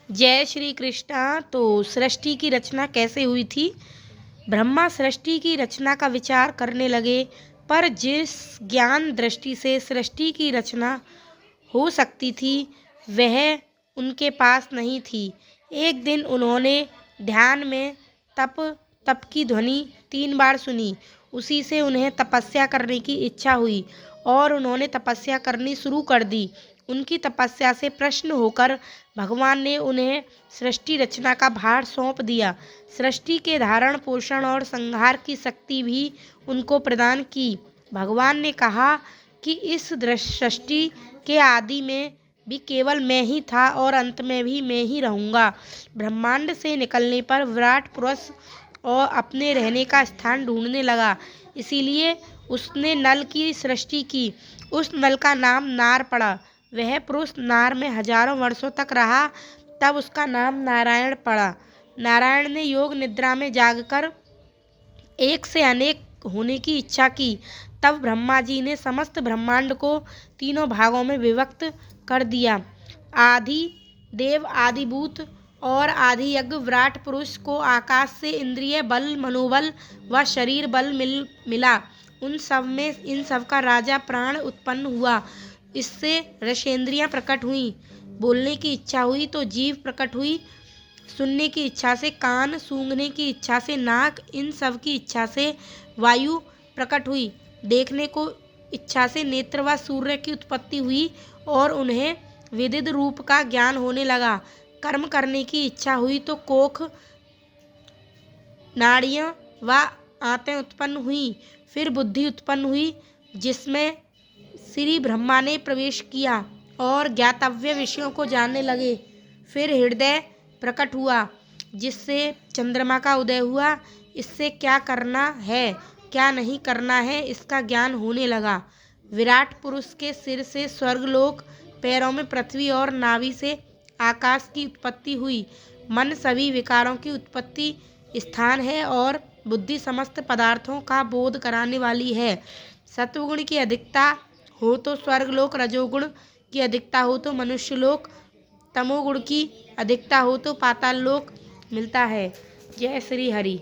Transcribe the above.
जय श्री कृष्णा। तो सृष्टि की रचना कैसे हुई थी? ब्रह्मा सृष्टि की रचना का विचार करने लगे, पर जिस ज्ञान दृष्टि से सृष्टि की रचना हो सकती थी वह उनके पास नहीं थी। एक दिन उन्होंने ध्यान में तप तप की ध्वनि 3 बार सुनी। उसी से उन्हें तपस्या करने की इच्छा हुई और उन्होंने तपस्या करनी शुरू कर दी। उनकी तपस्या से प्रसन्न होकर भगवान ने उन्हें सृष्टि रचना का भार सौंप दिया। सृष्टि के धारण पोषण और संहार की शक्ति भी उनको प्रदान की। भगवान ने कहा कि इस सृष्टि के आदि में भी केवल मैं ही था और अंत में भी मैं ही रहूँगा। ब्रह्मांड से निकलने पर विराट पुरुष और अपने रहने का स्थान ढूंढने लगा, इसीलिए उसने नल की सृष्टि की। उस नल का नाम नार पड़ा। वह पुरुष नार में हजारों वर्षों तक रहा, तब उसका नाम नारायण पड़ा। नारायण ने योग निद्रा में जागकर एक से अनेक होने की इच्छा की। तब ब्रह्मा जी ने समस्त ब्रह्मांड को 3 भागों में विभक्त कर दिया। आदि देव, आदिभूत और आदि यज्ञ। विराट पुरुष को आकाश से इंद्रिय बल, मनोबल व शरीर बल मिला। उन सब में इन सब का राजा प्राण उत्पन्न हुआ। इससे ऋषेंद्रियां प्रकट हुई। बोलने की इच्छा हुई तो जीभ प्रकट हुई। सुनने की इच्छा से कान, सूंघने की इच्छा से नाक, इन सब की इच्छा से वायु प्रकट हुई। देखने को इच्छा से नेत्र व सूर्य की उत्पत्ति हुई और उन्हें विदित रूप का ज्ञान होने लगा। कर्म करने की इच्छा हुई तो कोख, नाड़ियाँ व आंतें उत्पन्न हुई। फिर बुद्धि उत्पन्न हुई, जिसमें श्री ब्रह्मा ने प्रवेश किया और ज्ञातव्य विषयों को जानने लगे। फिर हृदय प्रकट हुआ, जिससे चंद्रमा का उदय हुआ। इससे क्या करना है क्या नहीं करना है इसका ज्ञान होने लगा। विराट पुरुष के सिर से स्वर्गलोक, पैरों में पृथ्वी और नाभि से आकाश की उत्पत्ति हुई। मन सभी विकारों की उत्पत्ति स्थान है और बुद्धि समस्त पदार्थों का बोध कराने वाली है। सत्वगुण की अधिकता हो तो स्वर्गलोक, रजोगुण की अधिकता हो तो मनुष्य लोक, तमोगुण की अधिकता हो तो पाताल लोक मिलता है। जय श्री हरि।